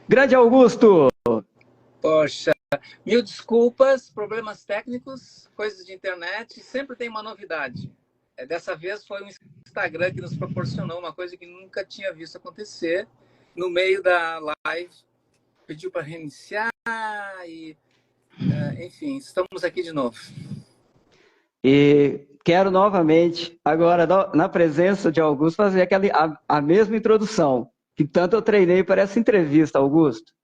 Grande Augusto! Poxa, mil desculpas, problemas técnicos, coisas de internet, sempre tem uma novidade. Dessa vez foi o Instagram que nos proporcionou uma coisa que nunca tinha visto acontecer. No meio da live, pediu para reiniciar e, enfim, estamos aqui de novo. E quero novamente, agora na presença de Augusto, fazer a mesma introdução, que tanto eu treinei para essa entrevista, Augusto.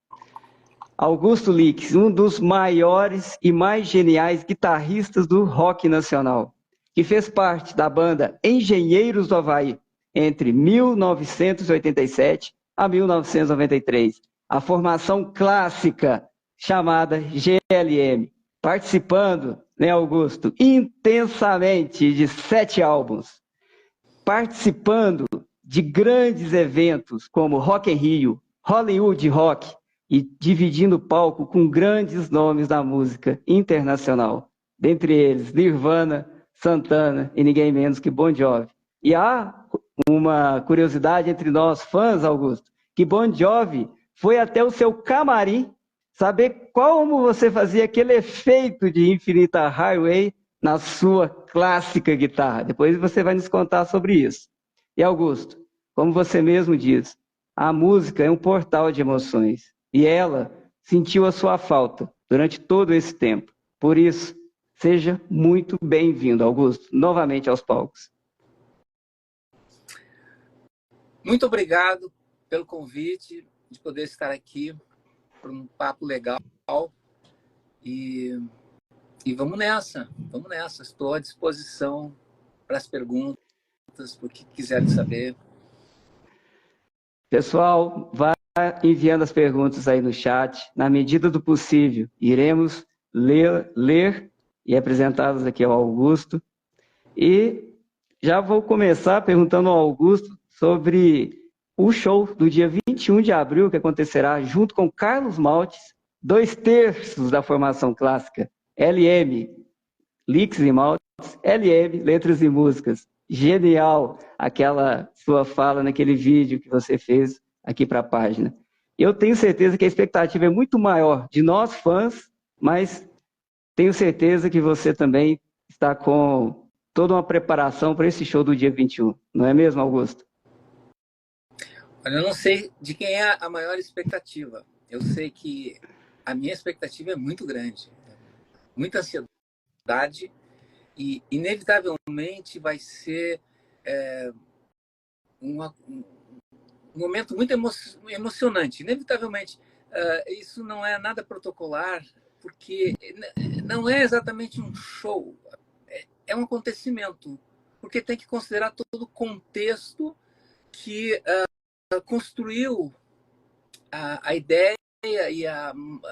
Augusto Lix, um dos maiores e mais geniais guitarristas do rock nacional, que fez parte da banda Engenheiros do Havaí entre 1987 a 1993, a formação clássica chamada GLM, participando, né, Augusto, intensamente de 7 álbuns, participando de grandes eventos como Rock in Rio, Hollywood Rock, e dividindo o palco com grandes nomes da música internacional, dentre eles Nirvana, Santana e ninguém menos que Bon Jovi. E há uma curiosidade entre nós fãs, Augusto, que Bon Jovi foi até o seu camarim saber como você fazia aquele efeito de Infinita Highway na sua clássica guitarra. Depois você vai nos contar sobre isso. E Augusto, como você mesmo diz, a música é um portal de emoções. E ela sentiu a sua falta durante todo esse tempo. Por isso, seja muito bem-vindo, Augusto, novamente aos palcos. Muito obrigado pelo convite de poder estar aqui para um papo legal. E vamos nessa. Estou à disposição para as perguntas, para o que quiserem saber. Pessoal, vá enviando as perguntas aí no chat. Na medida do possível, iremos ler e apresentá-las aqui ao Augusto. E já vou começar perguntando ao Augusto sobre o show do dia 21 de abril, que acontecerá junto com Carlos Maltes, 2/3 da formação clássica, LM, Lix e Maltes, LM, Letras e Músicas. Genial aquela sua fala naquele vídeo que você fez aqui para a página. Eu tenho certeza que a expectativa é muito maior de nós fãs, mas tenho certeza que você também está com toda uma preparação para esse show do dia 21. Não é mesmo, Augusto? Olha, eu não sei de quem é a maior expectativa. Eu sei que a minha expectativa é muito grande. Muita ansiedade e, inevitavelmente, vai ser um momento muito emocionante. Inevitavelmente, isso não é nada protocolar, porque não é exatamente um show. É um acontecimento, porque tem que considerar todo o contexto que construiu a ideia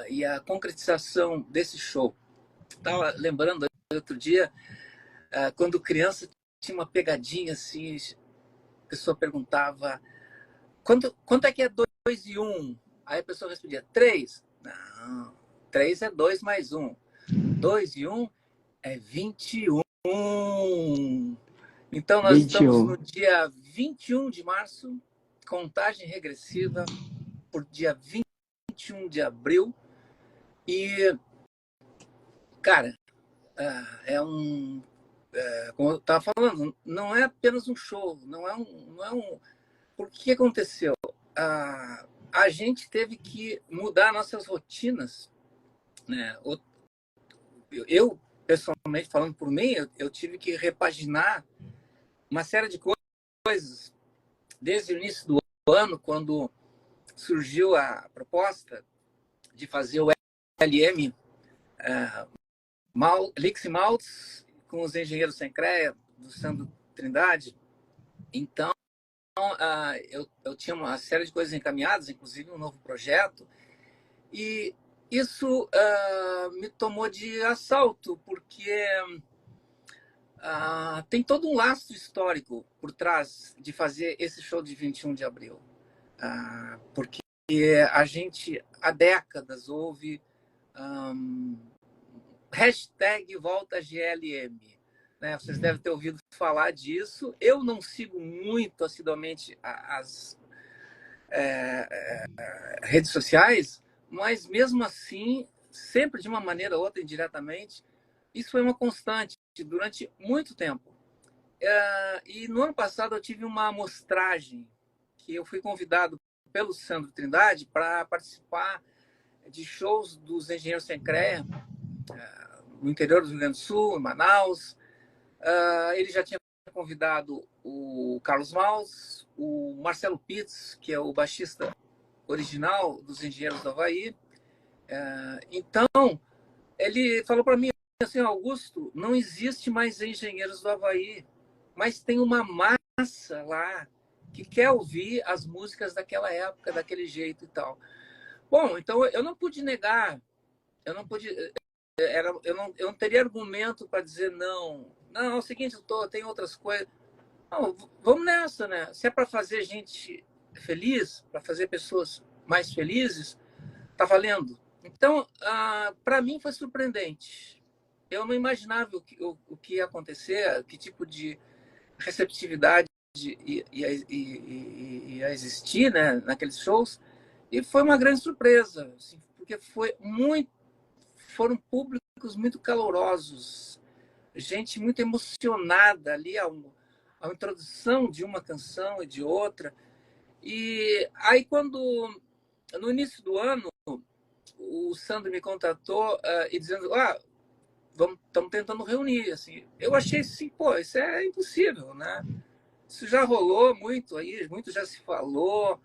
e a concretização desse show. Estava lembrando outro dia, quando criança, tinha uma pegadinha assim, a pessoa perguntava quanto é que é 2 e 1? Aí a pessoa respondia 3. Não, 3 é 2 mais 1. 2 e 1 é 21. Então nós estamos 21. no dia 21 de março, contagem regressiva por dia 21 de abril. E, cara, como eu estava falando, não é apenas um show, não é um. Por que aconteceu? A gente teve que mudar nossas rotinas, né? Eu pessoalmente, falando por mim, eu tive que repaginar uma série de coisas desde o início do ano, quando surgiu a proposta de fazer o LM Lix e Maltes com os Engenheiros Sem CREA do Sandro Trindade. Então, eu tinha uma série de coisas encaminhadas, inclusive um novo projeto, e isso me tomou de assalto, porque tem todo um lastro histórico por trás de fazer esse show de 21 de abril. Porque a gente há décadas ouve hashtag volta GLM. Né? Vocês devem ter ouvido falar disso. Eu não sigo muito assiduamente redes sociais, mas mesmo assim, sempre de uma maneira ou outra, indiretamente, isso foi uma constante durante muito tempo. E no ano passado eu tive uma amostragem que eu fui convidado pelo Sandro Trindade para participar de shows dos Engenheiros Sem CREA, no interior do Rio Grande do Sul, em Manaus. Ele já tinha convidado o Carlos Maus, o Marcelo Pitts, que é o baixista original dos Engenheiros do Havaí. Então, ele falou para mim assim, Augusto, não existe mais Engenheiros do Havaí, mas tem uma massa lá que quer ouvir as músicas daquela época, daquele jeito e tal. Bom, então eu não pude negar, eu não pude, eu não teria argumento para dizer não. Não, é o seguinte, tem outras coisas. Não, vamos nessa, né? Se é para fazer gente feliz, para fazer pessoas mais felizes, tá valendo. Então, para mim foi surpreendente. Eu não imaginava o que ia acontecer, que tipo de receptividade ia existir, né, naqueles shows. E foi uma grande surpresa, assim, porque foram públicos muito calorosos, gente muito emocionada ali a introdução de uma canção e de outra. E aí, no início do ano, o Sandro me contatou e dizendo, estamos tentando reunir. Assim. Eu achei assim, pô, isso é impossível, né? Isso já rolou muito aí, muito já se falou,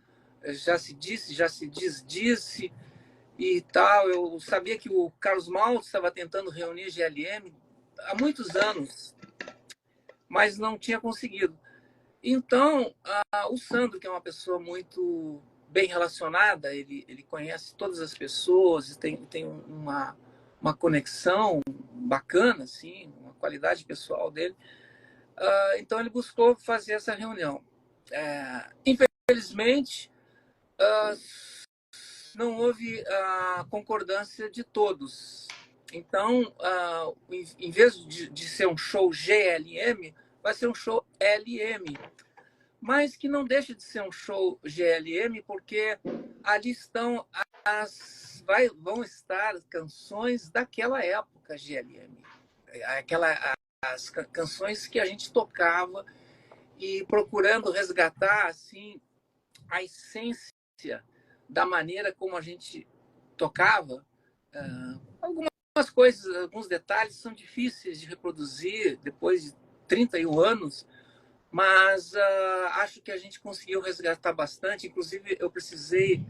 já se disse, já se disse e tal. Eu sabia que o Carlos Maltz estava tentando reunir GLM há muitos anos, mas não tinha conseguido. Então, o Sandro, que é uma pessoa muito bem relacionada, ele conhece todas as pessoas, tem uma conexão bacana, assim, uma qualidade pessoal dele. Então, ele buscou fazer essa reunião. Infelizmente, não houve a concordância de todos. Então, em vez de ser um show GLM, vai ser um show LM. Mas que não deixa de ser um show GLM, porque ali vão estar canções daquela época GLM. As canções que a gente tocava e procurando resgatar assim a essência da maneira como a gente tocava. Algumas coisas, alguns detalhes são difíceis de reproduzir depois de 31 anos, mas acho que a gente conseguiu resgatar bastante. Inclusive, eu precisei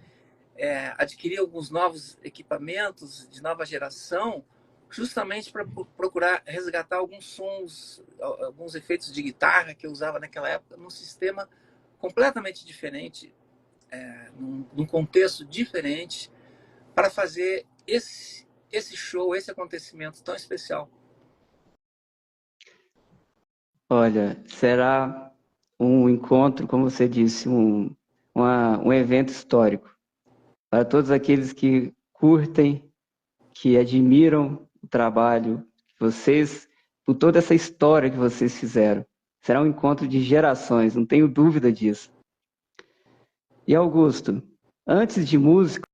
adquirir alguns novos equipamentos de nova geração, justamente para procurar resgatar alguns sons, alguns efeitos de guitarra que eu usava naquela época, num sistema completamente diferente, num contexto diferente, para fazer esse show, esse acontecimento tão especial. Olha, será um encontro, como você disse, um evento histórico para todos aqueles que curtem, que admiram o trabalho de vocês, por toda essa história que vocês fizeram. Será um encontro de gerações, não tenho dúvida disso. E Augusto, antes de músico,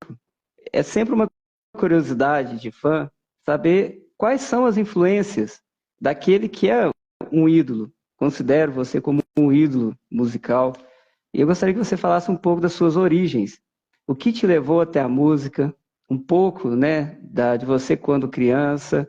é sempre uma curiosidade de fã saber quais são as influências daquele que é um ídolo. Considero você como um ídolo musical. E eu gostaria que você falasse um pouco das suas origens. O que te levou até a música? Um pouco, né, de você quando criança.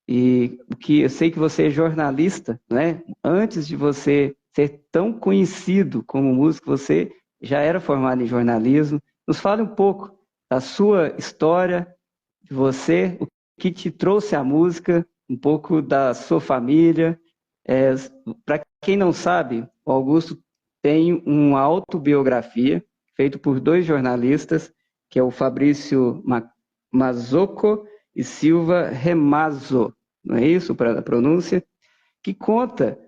E o que eu sei que você é jornalista, né? Antes de você ser tão conhecido como músico, você já era formado em jornalismo. Nos fale um pouco da sua história, de você, o que te trouxe à música, um pouco da sua família. Para quem não sabe, o Augusto tem uma autobiografia feita por dois jornalistas, que é o Fabrício Mazzocco e Silva Remazo, não é isso para a pronúncia? Que conta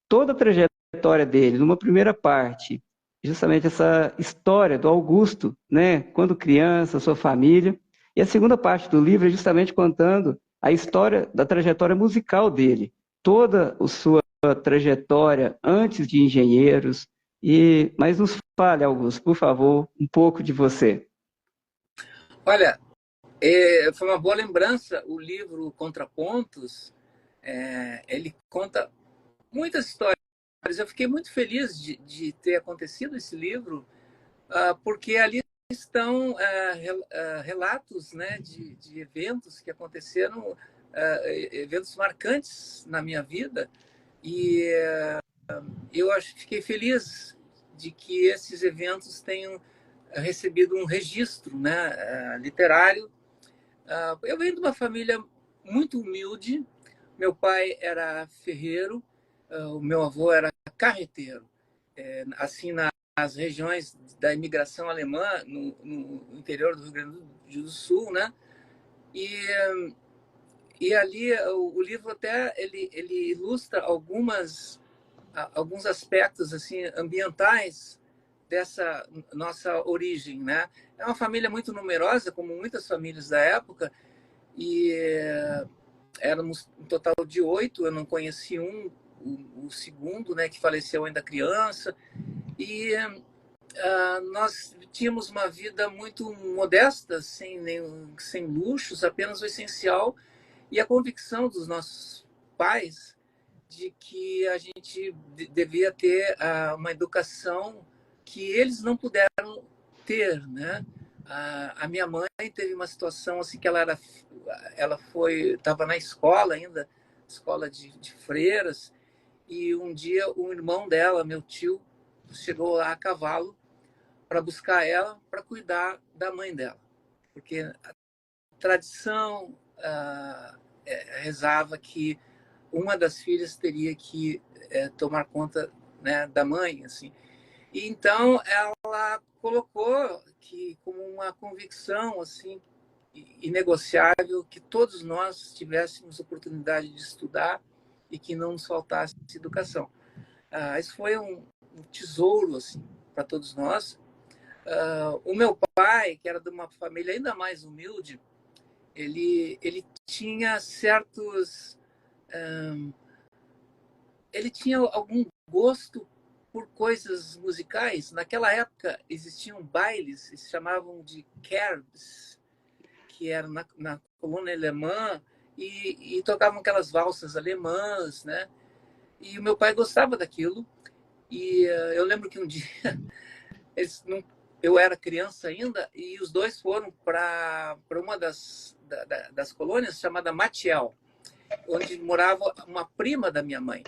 toda a trajetória dele, numa primeira parte, justamente essa história do Augusto, né, quando criança, sua família, e a segunda parte do livro é justamente contando a história da trajetória musical dele, toda a sua trajetória antes de Engenheiros, Mas nos fale, Augusto, por favor, um pouco de você. Olha, foi uma boa lembrança o livro Contrapontos. Ele conta muitas histórias. Eu fiquei muito feliz de ter acontecido esse livro, porque ali estão relatos, né, de eventos que aconteceram, eventos marcantes na minha vida. E fiquei feliz de que esses eventos tenham recebido um registro, né, literário. Eu venho de uma família muito humilde. Meu pai era ferreiro, o meu avô era carreteiro. Assim, nas regiões da imigração alemã, no interior do Rio Grande do Sul, né? E, e ali o livro até ele ilustra alguns aspectos assim ambientais dessa nossa origem, né? É uma família muito numerosa, como muitas famílias da época, e éramos um total de 8. Eu não conheci o segundo, né, que faleceu ainda criança, e nós tínhamos uma vida muito modesta, sem luxos, apenas o essencial, e a convicção dos nossos pais de que a gente devia ter uma educação que eles não puderam ter, né? A minha mãe teve uma situação assim que ela estava na escola ainda, escola de freiras, e um dia um irmão dela, meu tio, chegou lá a cavalo para buscar ela para cuidar da mãe dela, porque a tradição rezava que uma das filhas teria que tomar conta, né, da mãe, assim. E então ela colocou que como uma convicção assim inegociável que todos nós tivéssemos oportunidade de estudar e que não nos faltasse educação. Isso foi um tesouro assim para todos nós. O meu pai, que era de uma família ainda mais humilde, ele tinha certos ele tinha algum gosto por coisas musicais. Naquela época existiam bailes, se chamavam de kerbs, que eram na colônia alemã, e tocavam aquelas valsas alemãs, né? E o meu pai gostava daquilo. E eu lembro que um dia eles não, eu era criança ainda, e os dois foram para uma das colônias chamada Matiel, onde morava uma prima da minha mãe.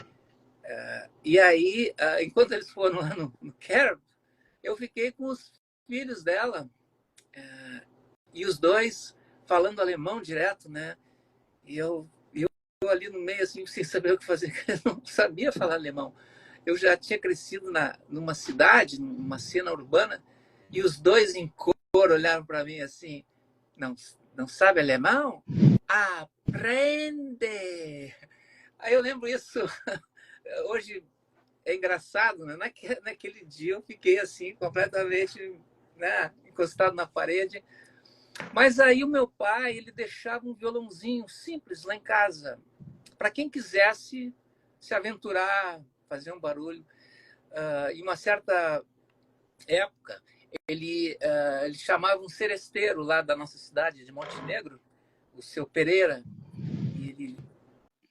E aí, enquanto eles foram lá no Kerb, eu fiquei com os filhos dela, e os dois falando alemão direto, né? E eu ali no meio, assim, sem saber o que fazer, eu não sabia falar alemão. Eu já tinha crescido numa cidade, numa cena urbana, e os dois em cor olharam para mim assim, não sabe alemão? Aprende! Aí eu lembro isso, hoje é engraçado, né? Naquele dia eu fiquei assim, completamente, né, encostado na parede. Mas aí o meu pai, ele deixava um violãozinho simples lá em casa, para quem quisesse se aventurar, fazer um barulho. Em uma certa época, ele chamava um seresteiro lá da nossa cidade de Montenegro, o seu Pereira,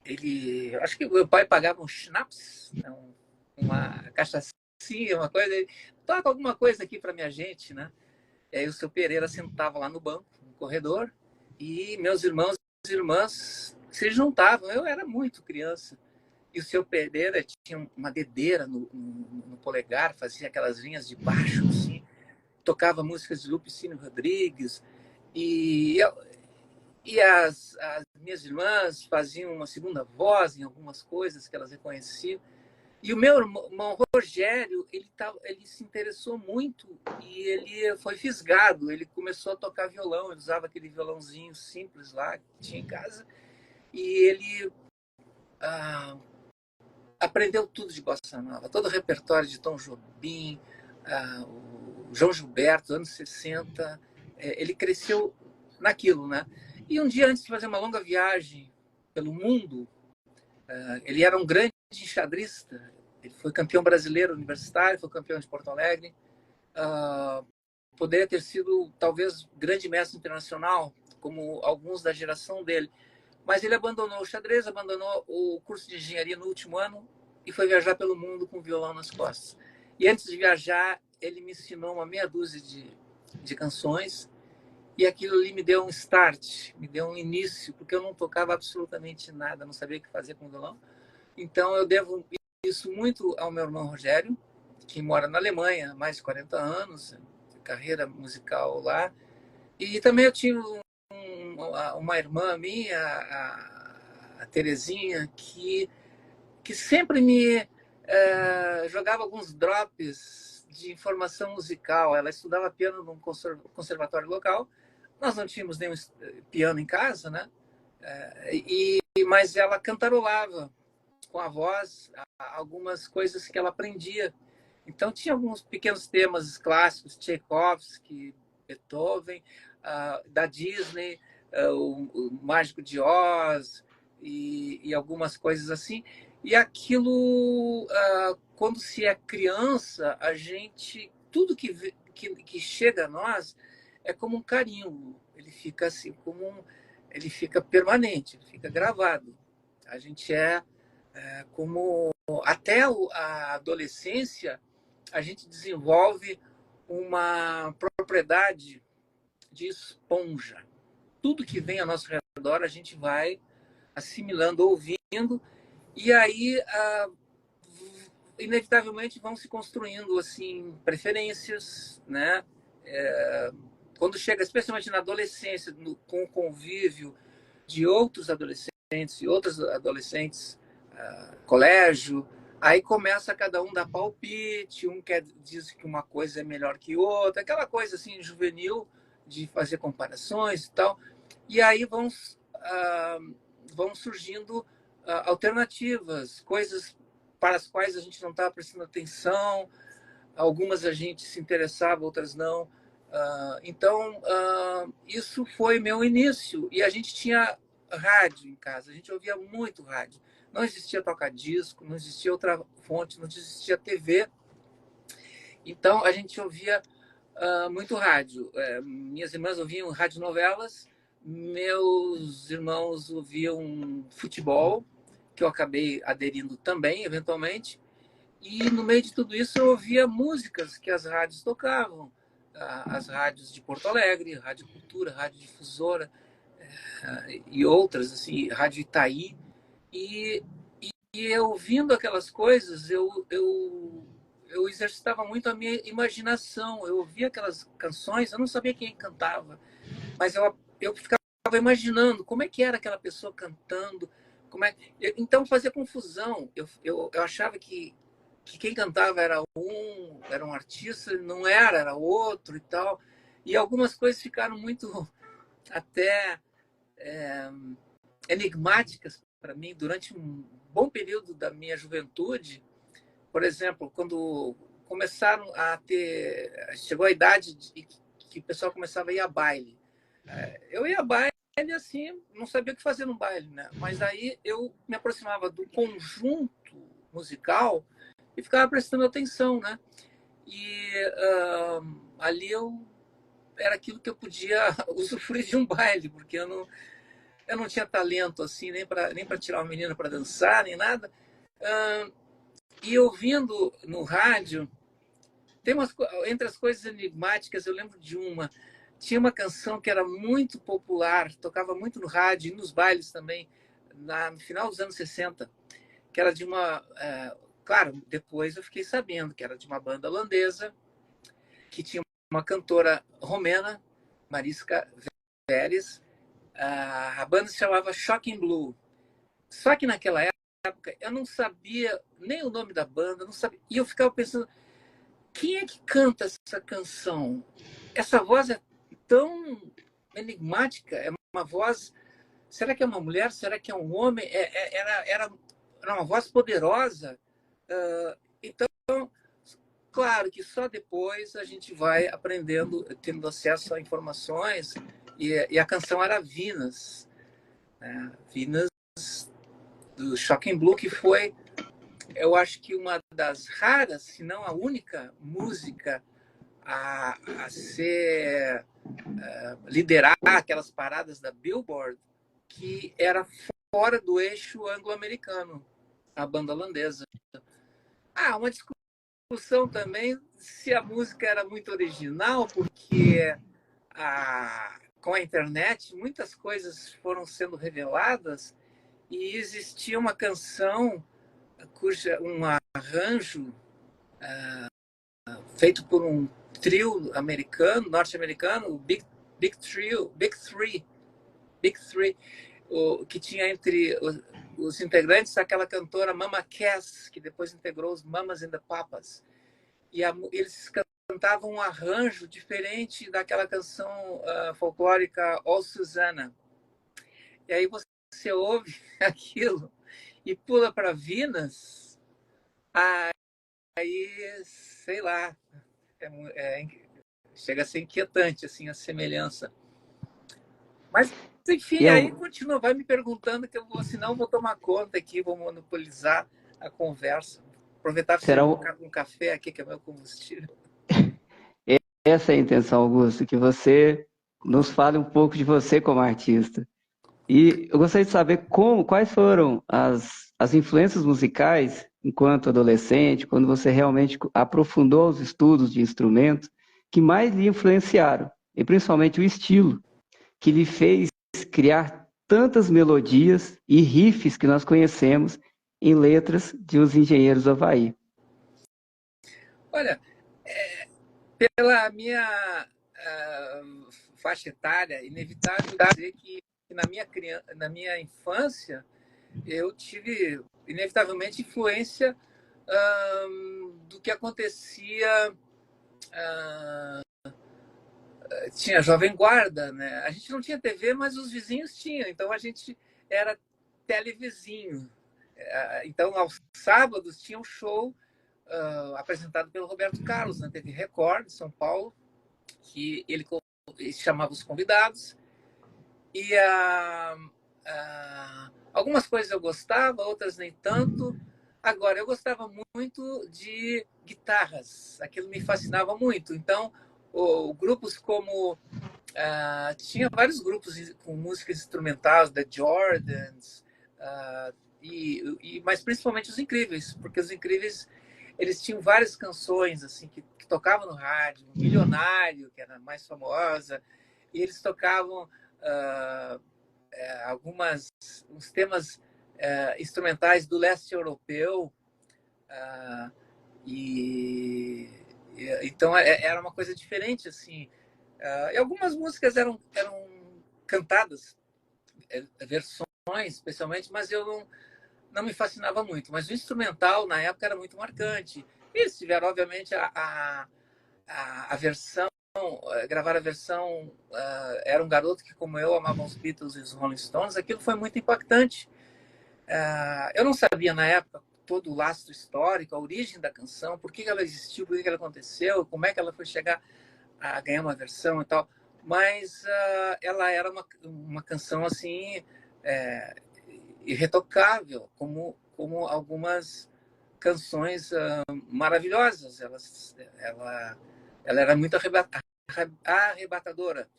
e acho que o meu pai pagava um schnapps, né, uma cachaçinha, uma coisa, ele toca alguma coisa aqui para minha gente, né? E aí o seu Pereira sentava lá no banco, no corredor, e meus irmãos e irmãs se juntavam. Eu era muito criança. E o seu Pereira tinha uma dedeira no polegar, fazia aquelas linhas de baixo, assim, tocava músicas de Lupicínio Rodrigues. E, as minhas irmãs faziam uma segunda voz em algumas coisas que elas reconheciam. E o meu irmão Rogério, ele se interessou muito e ele foi fisgado. Ele começou a tocar violão, ele usava aquele violãozinho simples lá que tinha em casa. E ele aprendeu tudo de bossa nova, todo o repertório de Tom Jobim, o João Gilberto, anos 60. Ele cresceu naquilo, né? E um dia, antes de fazer uma longa viagem pelo mundo, ele era um grande enxadrista. Ele foi campeão brasileiro universitário, foi campeão de Porto Alegre. Poderia ter sido, talvez, grande mestre internacional, como alguns da geração dele. Mas ele abandonou o xadrez, abandonou o curso de engenharia no último ano e foi viajar pelo mundo com o violão nas costas. E antes de viajar, ele me ensinou uma meia dúzia de canções e aquilo ali me deu um start, me deu um início, porque eu não tocava absolutamente nada, não sabia o que fazer com o violão. Então eu devo isso muito ao meu irmão Rogério, que mora na Alemanha há mais de 40 anos, carreira musical lá. E também eu tive uma irmã minha, a Terezinha, que sempre me jogava alguns drops de informação musical. Ela estudava piano num conservatório local. Nós não tínhamos nenhum piano em casa, né? Mas ela cantarolava com a voz algumas coisas que ela aprendia. Então tinha alguns pequenos temas clássicos, Tchaikovsky, Beethoven, da Disney, o Mágico de Oz e algumas coisas assim. E aquilo, quando se é criança, a gente, tudo que chega a nós é como um carimbo. Ele fica assim, ele fica permanente, ele fica gravado. A gente como até a adolescência a gente desenvolve uma propriedade de esponja. Tudo que vem ao nosso redor a gente vai assimilando, ouvindo, e aí inevitavelmente vão se construindo assim preferências, né? Quando chega, especialmente na adolescência, com o convívio de outros adolescentes e outras adolescentes, colégio, aí começa cada um dar palpite, diz que uma coisa é melhor que outra, aquela coisa assim juvenil de fazer comparações e tal. E aí vão surgindo alternativas, coisas para as quais a gente não estava prestando atenção, algumas a gente se interessava, outras não. Então, isso foi meu início. E a gente tinha rádio em casa, a gente ouvia muito rádio. Não existia toca-disco, não existia outra fonte, não existia TV. Então, a gente ouvia muito rádio. Minhas irmãs ouviam radionovelas, meus irmãos ouviam futebol, que eu acabei aderindo também, eventualmente. E, no meio de tudo isso, eu ouvia músicas que as rádios tocavam. As rádios de Porto Alegre, Rádio Cultura, Rádio Difusora e outras, assim, Rádio Itaí. E eu ouvindo aquelas coisas, eu exercitava muito a minha imaginação. Eu ouvia aquelas canções, eu não sabia quem cantava, mas eu ficava imaginando como é que era aquela pessoa cantando. Então fazia confusão. Eu achava que quem cantava era um artista, não era outro e tal. E algumas coisas ficaram muito até enigmáticas para mim durante um bom período da minha juventude. Por exemplo, quando começaram a chegou a idade que o pessoal começava a ir a baile. Eu ia a baile assim, não sabia o que fazer no baile, né? Mas aí eu me aproximava do conjunto musical e ficava prestando atenção, né? E ali era aquilo que eu podia usufruir de um baile, porque eu não tinha talento assim, nem para tirar uma menina para dançar, nem nada. E ouvindo no rádio, entre as coisas enigmáticas, eu lembro de tinha uma canção que era muito popular, tocava muito no rádio e nos bailes também, no final dos anos 60, que era de claro, depois eu fiquei sabendo que era de uma banda holandesa, que tinha uma cantora romena, Mariska Veres. A banda se chamava Shocking Blue. Só que naquela época eu não sabia nem o nome da banda, não sabia, e eu ficava pensando, quem é que canta essa canção? Essa voz é tão enigmática, é uma voz, será que é uma mulher? Será que é um homem? Era uma voz poderosa. Então, claro que só depois a gente vai aprendendo, tendo acesso a informações, e a canção era Venus, né? Venus do Shocking Blue, que foi eu acho que uma das raras, se não a única música a ser liderar aquelas paradas da Billboard que era fora do eixo anglo-americano, a banda holandesa. Uma discussão também se a música era muito original, porque com a internet muitas coisas foram sendo reveladas e existia uma canção cuja um arranjo feito por um trio americano, norte-americano, o Big Three, que tinha entre os integrantes aquela cantora Mama Cass, que depois integrou os Mamas and the Papas. E eles cantavam um arranjo diferente daquela canção folclórica All Susanna. E aí você ouve aquilo e pula para Venus, aí, sei lá, chega a ser inquietante assim, a semelhança. Mas, enfim, aí continua, vai me perguntando que senão eu vou tomar conta aqui, vou monopolizar a conversa. Aproveitar para Será um café aqui, que é meu combustível. Essa é a intenção, Augusto, que você nos fale um pouco de você como artista. E eu gostaria de saber quais foram as influências musicais enquanto adolescente, quando você realmente aprofundou os estudos de instrumentos, que mais lhe influenciaram, e principalmente o estilo, que lhe fez criar tantas melodias e riffs que nós conhecemos em letras de Os Engenheiros do Havaí. Olha, pela minha faixa etária, inevitável dizer que na minha infância eu tive, inevitavelmente, influência do que acontecia. Tinha Jovem Guarda, né? A gente não tinha TV, mas os vizinhos tinham, então a gente era televizinho. Então, aos sábados, tinha um show apresentado pelo Roberto Carlos na TV Record, de São Paulo, que ele chamava os convidados. E algumas coisas eu gostava, outras nem tanto. Agora, eu gostava muito de guitarras, aquilo me fascinava muito. Então, grupos como... tinha vários grupos com músicas instrumentais, The Jordans, mas principalmente os Incríveis, porque os Incríveis eles tinham várias canções assim que tocavam no rádio, Milionário, que era a mais famosa, e eles tocavam uns temas instrumentais do leste europeu, então era uma coisa diferente assim. E algumas músicas eram cantadas, versões especialmente, mas eu não me fascinava muito. Mas o instrumental, na época, era muito marcante. Eles tiveram, obviamente, a versão, gravar a versão Era um Garoto que, como eu, amava os Beatles e os Rolling Stones. Aquilo foi muito impactante. Eu não sabia, na época, todo o lastro histórico, a origem da canção, por que ela existiu, por que ela aconteceu, como é que ela foi chegar a ganhar uma versão e tal, mas ela era uma canção assim irretocável, como algumas canções maravilhosas. Ela era muito arrebatadora,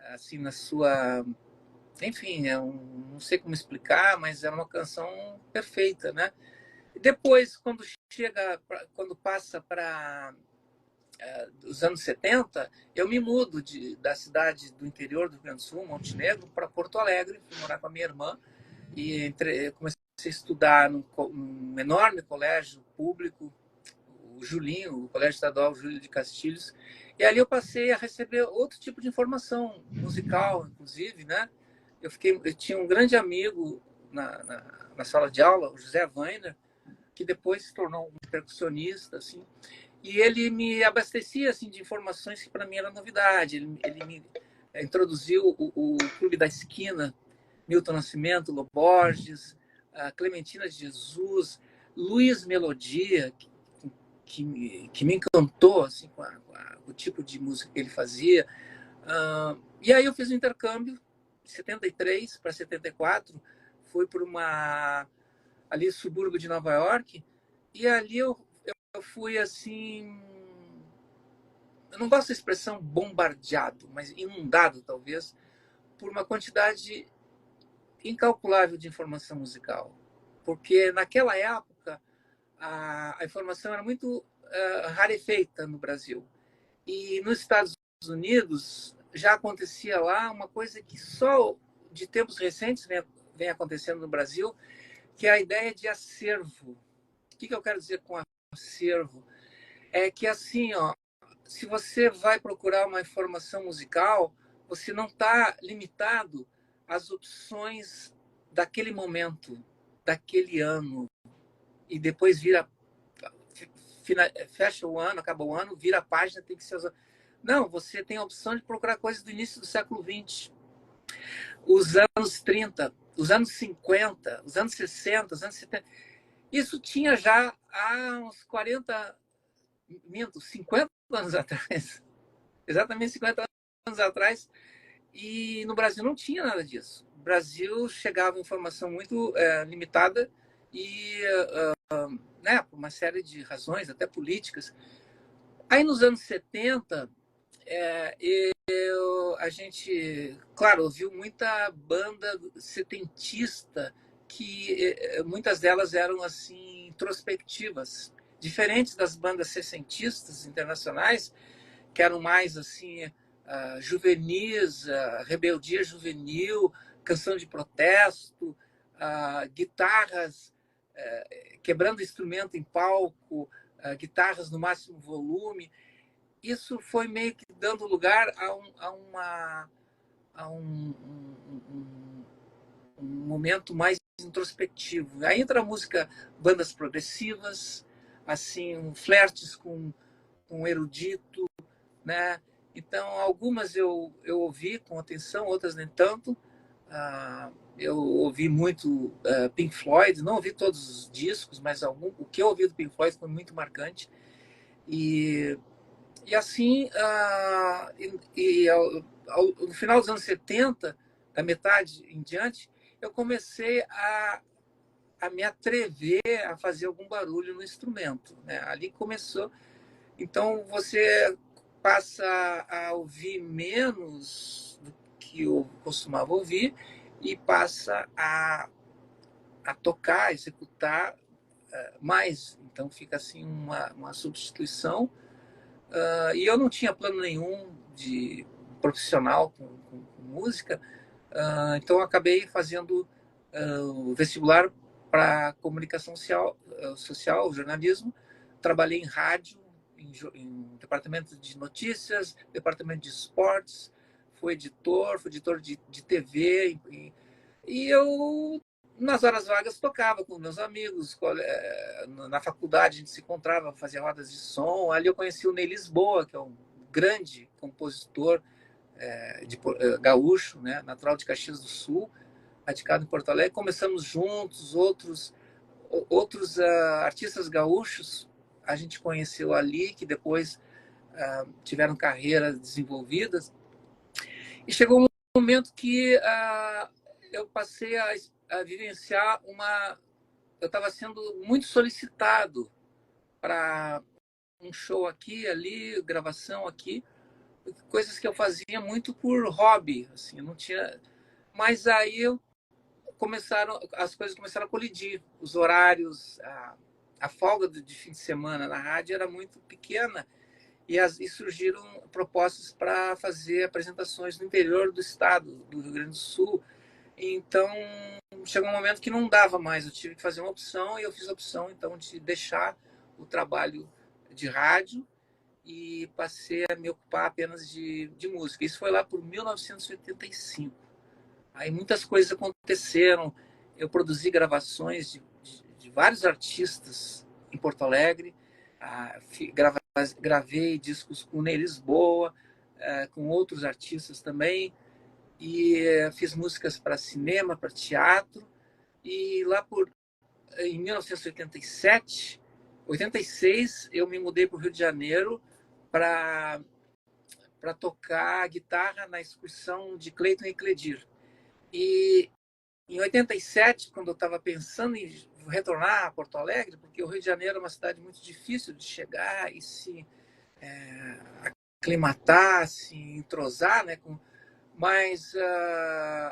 assim, na sua... Enfim, não sei como explicar, mas era uma canção perfeita, né? E depois, quando passa para dos anos 70, eu me mudo da cidade do interior do Rio Grande do Sul, Montenegro, para Porto Alegre, fui morar com a minha irmã, e comecei a estudar num enorme colégio público, o Julinho, o Colégio Estadual Júlio de Castilhos, e ali eu passei a receber outro tipo de informação musical, inclusive, né? Eu tinha um grande amigo na sala de aula, o José Weiner, que depois se tornou um percussionista, assim, e ele me abastecia assim de informações que para mim era novidade. Ele me introduziu o Clube da Esquina, Milton Nascimento, Lô Borges, Clementina de Jesus, Luiz Melodia, que me encantou assim, com o tipo de música que ele fazia. E aí eu fiz um intercâmbio de 73 para 74, fui para ali subúrbio de Nova York, E ali eu fui assim, eu não gosto da expressão bombardeado, mas inundado talvez, por uma quantidade incalculável de informação musical. Porque naquela época a informação era muito rarefeita no Brasil. E nos Estados Unidos já acontecia lá uma coisa que só de tempos recentes vem acontecendo no Brasil, que é a ideia de acervo. O que eu quero dizer com acervo? É que assim, ó, se você vai procurar uma informação musical, você não está limitado às opções daquele momento, daquele ano, e depois fecha o ano, acaba o ano, vira a página, tem que ser. Não, você tem a opção de procurar coisas do início do século XX, os anos 30, os anos 50, os anos 60, os anos 70. Isso tinha já há uns 40, 50 anos atrás. Exatamente 50 anos atrás. E no Brasil não tinha nada disso. No Brasil chegava informação muito limitada e, né, por uma série de razões, até políticas. Aí nos anos 70, a gente, claro, ouviu muita banda setentista que muitas delas eram assim introspectivas, diferentes das bandas sessentistas internacionais, que eram mais assim juvenis, rebeldia juvenil, canção de protesto, guitarras quebrando instrumento em palco, guitarras no máximo volume. Isso foi meio que dando lugar a um momento mais introspectivo. Aí entra a música, bandas progressivas, assim, flertes com erudito, né? Então, algumas eu ouvi com atenção, outras nem tanto. Eu ouvi muito Pink Floyd, não ouvi todos os discos, mas o que eu ouvi do Pink Floyd foi muito marcante. E assim, no final dos anos 70, da metade em diante, eu comecei a me atrever a fazer algum barulho no instrumento, né? Ali começou. Então, você passa a ouvir menos do que eu costumava ouvir e passa a tocar, a executar mais. Então, fica assim uma substituição. E eu não tinha plano nenhum de profissional com música, então eu acabei fazendo o vestibular para comunicação social, jornalismo. Trabalhei em rádio, em departamento de notícias, departamento de esportes, fui editor de TV, e eu nas horas vagas tocava com meus amigos, na faculdade a gente se encontrava, fazia rodas de som. Ali eu conheci o Ney Lisboa, que é um grande compositor gaúcho, né, natural de Caxias do Sul, radicado em Porto Alegre. Começamos juntos, outros artistas gaúchos a gente conheceu ali, que depois tiveram carreiras desenvolvidas. E chegou um momento que eu passei a vivenciar eu estava sendo muito solicitado para um show aqui, ali, gravação aqui, coisas que eu fazia muito por hobby, assim, eu não tinha. Mas aí as coisas começaram a colidir, os horários, a folga de fim de semana na rádio era muito pequena e surgiram propostas para fazer apresentações no interior do estado, do Rio Grande do Sul. Então, chegou um momento que não dava mais, eu tive que fazer uma opção, e eu fiz a opção, então, de deixar o trabalho de rádio e passei a me ocupar apenas de música. Isso foi lá por 1985. Aí muitas coisas aconteceram, eu produzi gravações de vários artistas em Porto Alegre, gravei discos com Ney Lisboa, com outros artistas também, e fiz músicas para cinema, para teatro. E lá em 1987, 86, eu me mudei para o Rio de Janeiro para tocar guitarra na excursão de Cleiton e Cledir. E em 87, quando eu estava pensando em retornar a Porto Alegre, porque o Rio de Janeiro é uma cidade muito difícil de chegar e se aclimatar, se entrosar, né? Mas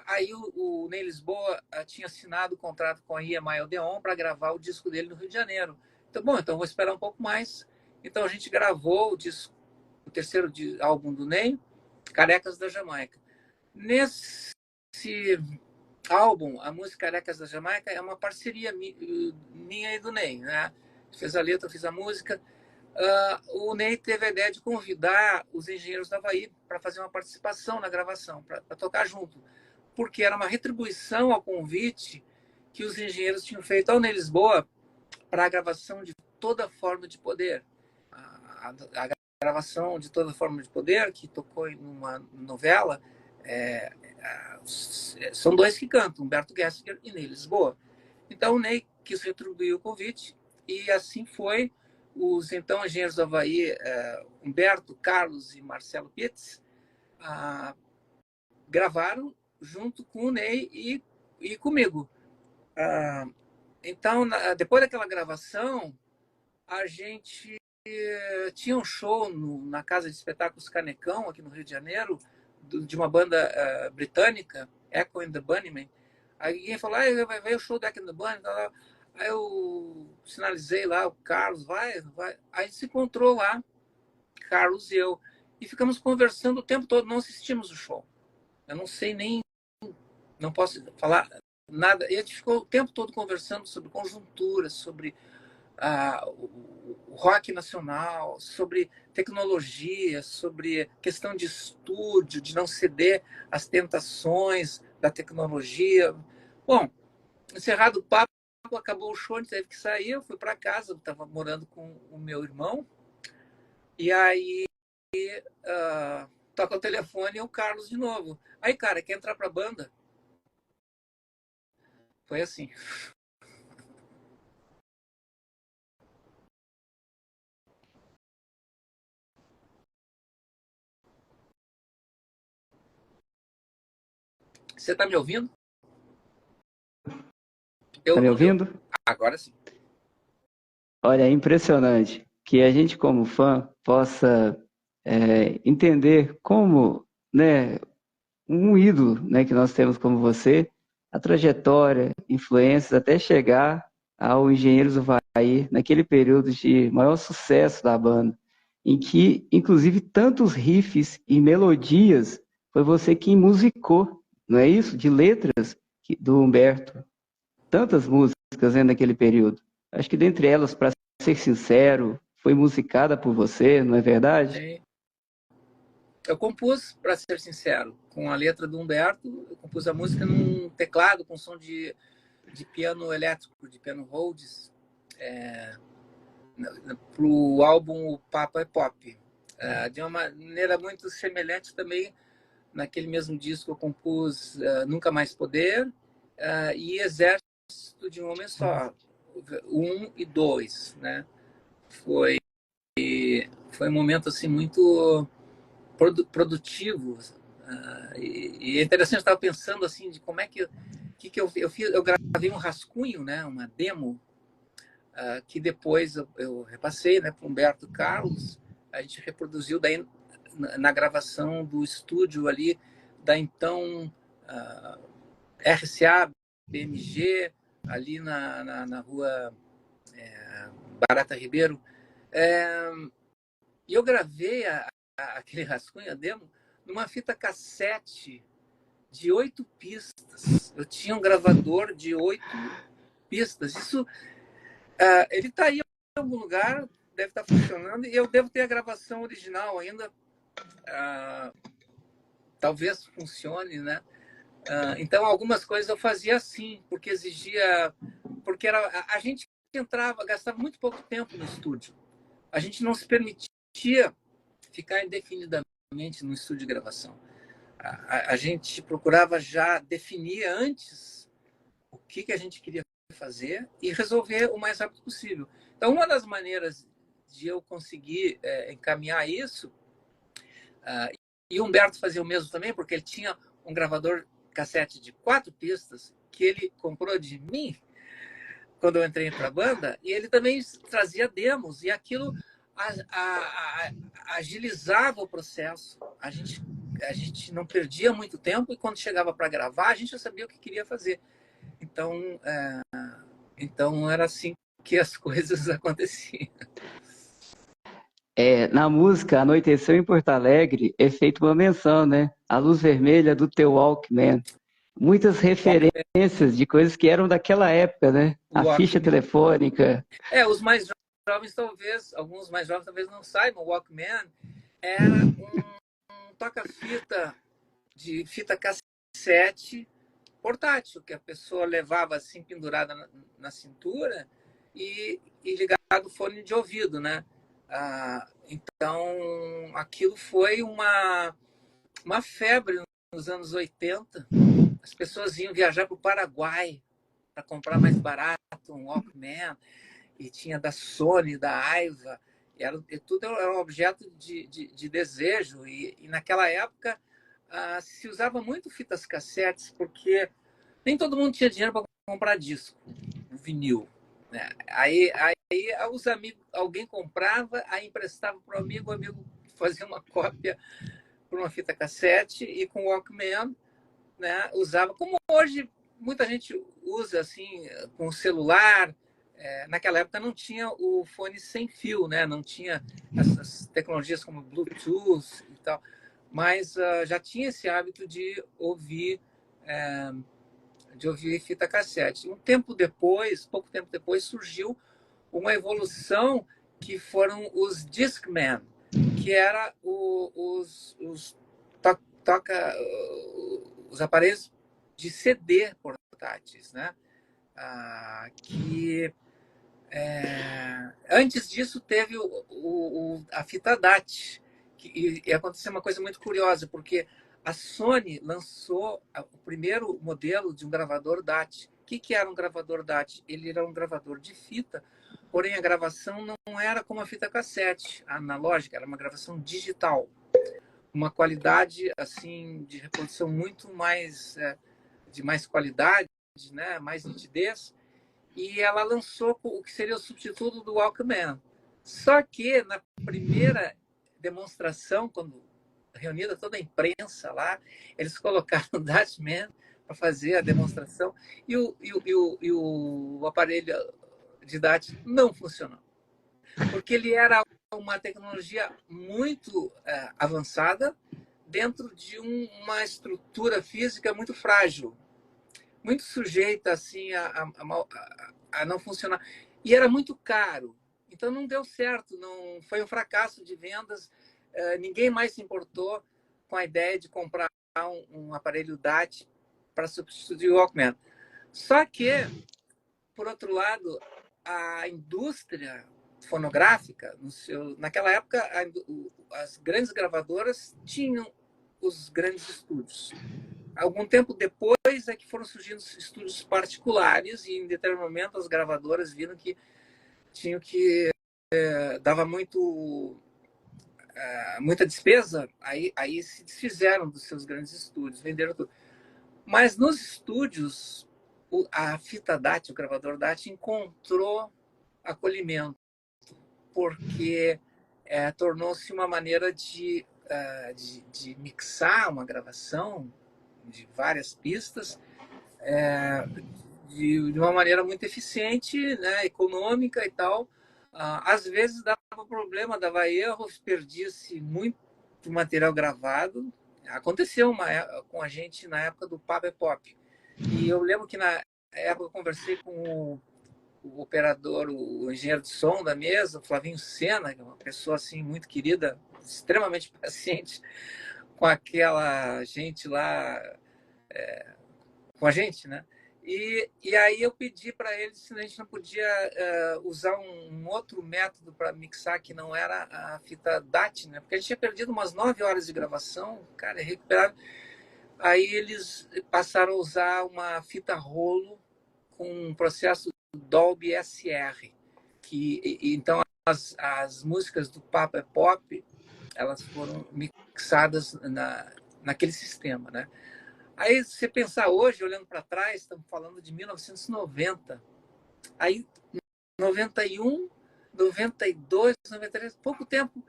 aí o Ney Lisboa tinha assinado o contrato com a EMI Odeon para gravar o disco dele no Rio de Janeiro. Então, bom, então vou esperar um pouco mais. Então a gente gravou o terceiro álbum do Ney, Carecas da Jamaica. Nesse álbum, a música Carecas da Jamaica é uma parceria minha e do Ney, né? Fez a letra, fiz a música. O Ney teve a ideia de convidar os Engenheiros do Havaí para fazer uma participação na gravação, para tocar junto, porque era uma retribuição ao convite que os engenheiros tinham feito ao Ney Lisboa para a gravação de Toda Forma de Poder. A gravação de Toda Forma de Poder, que tocou em uma novela, são dois que cantam, Humberto Gessinger e Ney Lisboa. Então o Ney quis retribuir o convite e assim foi. Os então engenheiros do Havaí, Humberto, Carlos e Marcelo Pitts, gravaram junto com o Ney e comigo. Então, depois daquela gravação, a gente tinha um show na Casa de Espetáculos Canecão, aqui no Rio de Janeiro, de uma banda britânica, Echo and the Bunnymen. Aí alguém falou, vai ver o show do Echo and the Bunnymen. Aí eu sinalizei lá, o Carlos, vai. Aí a gente se encontrou lá, Carlos e eu, e ficamos conversando o tempo todo, não assistimos o show. Eu não sei nem, não posso falar nada. E a gente ficou o tempo todo conversando sobre conjuntura, sobre o rock nacional, sobre tecnologia, sobre questão de estúdio, de não ceder às tentações da tecnologia. Bom, encerrado o papo, acabou o show, a gente teve que sair, eu fui para casa, eu estava morando com o meu irmão, e aí toca o telefone e o Carlos de novo. Aí, cara, quer entrar para a banda? Foi assim. Você está me ouvindo? Tá me ouvindo? Agora sim. Olha, é impressionante que a gente, como fã, possa entender como, né, um ídolo, né, que nós temos como você, a trajetória, influências, até chegar ao Engenheiros do Havaí, naquele período de maior sucesso da banda, em que, inclusive, tantos riffs e melodias foi você quem musicou, não é isso? De letras do Humberto. Tantas músicas, né, naquele período. Acho que dentre elas, para ser sincero, foi musicada por você, não é verdade? Sim. Eu compus, para ser sincero, com a letra do Humberto, eu compus a música num teclado com som de piano elétrico, de piano Rhodes, para o álbum O Papa é Pop. De uma maneira muito semelhante também, naquele mesmo disco eu compus Nunca Mais Poder e Exército de um Homem Só, 1 e 2, né? Foi um momento assim muito produtivo. E é interessante, eu estava pensando assim de como é que eu fiz. Eu gravei um rascunho, né, uma demo, que depois eu repassei, né, para Humberto Carlos. A gente reproduziu daí na gravação do estúdio ali da então RCA BMG, ali na rua Barata Ribeiro. E eu gravei aquele rascunho, a demo, numa fita cassete de 8 pistas. Eu tinha um gravador de 8 pistas. Isso, ele está aí em algum lugar, deve estar funcionando, e eu devo ter a gravação original ainda. Talvez funcione, né? Então, algumas coisas eu fazia assim, porque exigia... Porque a gente entrava, gastava muito pouco tempo no estúdio. A gente não se permitia ficar indefinidamente no estúdio de gravação. A gente procurava já definir antes o que a gente queria fazer e resolver o mais rápido possível. Então, uma das maneiras de eu conseguir encaminhar isso, e o Humberto fazia o mesmo também, porque ele tinha um gravador cassete de 4 pistas que ele comprou de mim quando eu entrei para a banda, e ele também trazia demos, e aquilo agilizava o processo. A gente não perdia muito tempo, e quando chegava para gravar, a gente já sabia o que queria fazer. Então, então era assim que as coisas aconteciam. Na música Anoiteceu em Porto Alegre é feita uma menção, né? A luz vermelha do teu Walkman. Muitas Walkman, referências de coisas que eram daquela época, né? A ficha Walkman. telefônica. Os mais jovens talvez, alguns mais jovens talvez não saibam, o Walkman era um toca-fita de fita cassete portátil, que a pessoa levava assim pendurada na cintura e ligado o fone de ouvido, né? Então, aquilo foi uma febre nos anos 80. As pessoas iam viajar para o Paraguai para comprar mais barato um Walkman, e tinha da Sony, da Aiva, tudo era um objeto de desejo. E naquela época se usava muito fitas cassetes, porque nem todo mundo tinha dinheiro para comprar disco, vinil. Né? Aí os amigos, alguém comprava, aí emprestava para o amigo fazia uma cópia por uma fita cassete, e com o Walkman, né, usava, como hoje muita gente usa assim, com o celular. Naquela época não tinha o fone sem fio, né? Não tinha essas tecnologias como Bluetooth e tal, mas já tinha esse hábito de ouvir fita cassete. Pouco tempo depois, surgiu uma evolução, que foram os Discman, que era toca os aparelhos de CD portáteis, né? Que antes disso teve a fita DAT, e aconteceu uma coisa muito curiosa, porque a Sony lançou o primeiro modelo de um gravador DAT. O que era um gravador DAT? Ele era um gravador de fita, porém a gravação não era como a fita cassete analógica, era uma gravação digital, uma qualidade assim de reprodução muito mais de mais qualidade, né, mais nitidez. E ela lançou o que seria o substituto do Walkman. Só que na primeira demonstração, quando reunida toda a imprensa lá, eles colocaram o Datman para fazer a demonstração, e o aparelho de DAT não funcionou, porque ele era uma tecnologia muito avançada dentro de uma estrutura física muito frágil, muito sujeita assim a não funcionar, e era muito caro. Então não deu certo, não foi um fracasso de vendas. Ninguém mais se importou com a ideia de comprar um aparelho DAT para substituir o Walkman. Só que, por outro lado, a indústria fonográfica, naquela época, as grandes gravadoras tinham os grandes estúdios. Algum tempo depois é que foram surgindo estúdios particulares, e em determinado momento as gravadoras viram que tinham que dava muita despesa, aí se desfizeram dos seus grandes estúdios, venderam tudo. Mas nos estúdios, a fita DAT, o gravador DAT, encontrou acolhimento, porque tornou-se uma maneira de mixar uma gravação de várias pistas de uma maneira muito eficiente, né, econômica e tal. Às vezes dava problema, dava erros, perdia-se muito material gravado. Aconteceu com a gente na época do Pub Pop. E eu lembro que na época eu conversei com o operador, o engenheiro de som da mesa, o Flavinho Sena, que é uma pessoa assim muito querida, extremamente paciente com aquela gente lá, com a gente, né? E aí eu pedi para ele se a gente não podia usar um outro método para mixar, que não era a fita DAT, né? Porque a gente tinha perdido umas 9 horas de gravação, cara, é recuperável. Aí eles passaram a usar uma fita rolo com um processo Dolby SR, então as músicas do Papa Pop, elas foram mixadas naquele sistema, né? Aí, se você pensar hoje, olhando para trás, estamos falando de 1990. Aí, 91, 92, 93, pouco tempo,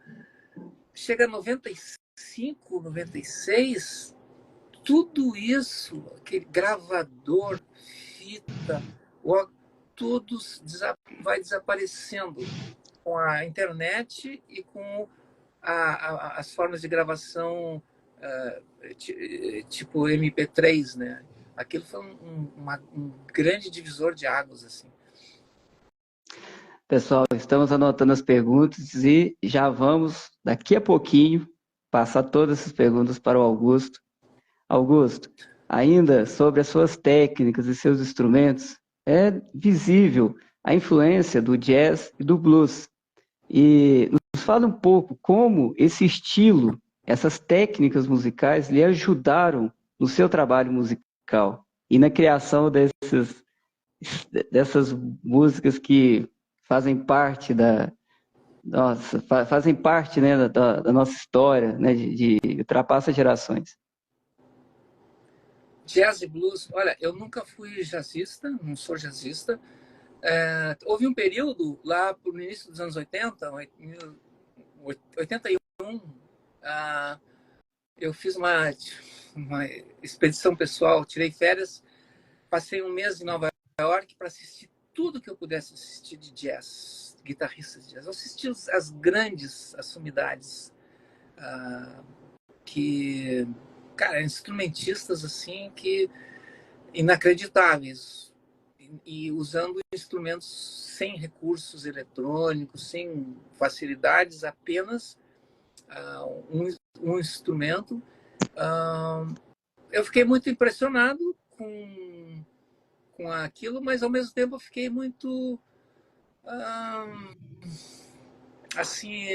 chega a 95, 96, tudo isso, aquele gravador, fita, tudo vai desaparecendo com a internet e com as formas de gravação tipo MP3, né? Aquilo foi um grande divisor de águas, assim. Pessoal, estamos anotando as perguntas e já vamos, daqui a pouquinho, passar todas essas perguntas para o Augusto. Augusto, ainda sobre as suas técnicas e seus instrumentos, é visível a influência do jazz e do blues. E nos fala um pouco como esse estilo, essas técnicas musicais lhe ajudaram no seu trabalho musical e na criação dessas músicas que fazem parte fazem parte, né, da nossa história, né, de ultrapassa gerações. Jazz e blues, olha, eu nunca fui jazzista, não sou jazzista. Houve um período lá no início dos anos 80, 81, eu fiz uma expedição pessoal, tirei férias, passei um mês em Nova York para assistir tudo que eu pudesse assistir de jazz, guitarristas de jazz. Eu assisti as grandes, as sumidades, que, cara, instrumentistas assim que inacreditáveis e usando instrumentos sem recursos eletrônicos, sem facilidades, apenas um instrumento. Eu fiquei muito impressionado com aquilo, mas ao mesmo tempo eu fiquei muito assim,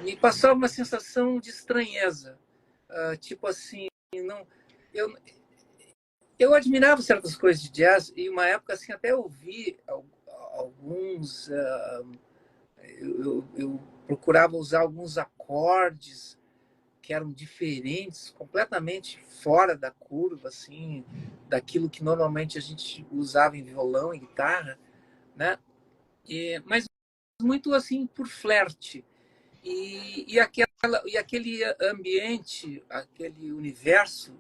me passava uma sensação de estranheza, tipo assim, não, eu, eu admirava certas coisas de jazz e uma época assim até ouvi alguns, eu procurava usar alguns acordes que eram diferentes, completamente fora da curva, assim, daquilo que normalmente a gente usava em violão e guitarra, né? Mas muito assim por flerte. E aquele ambiente, aquele universo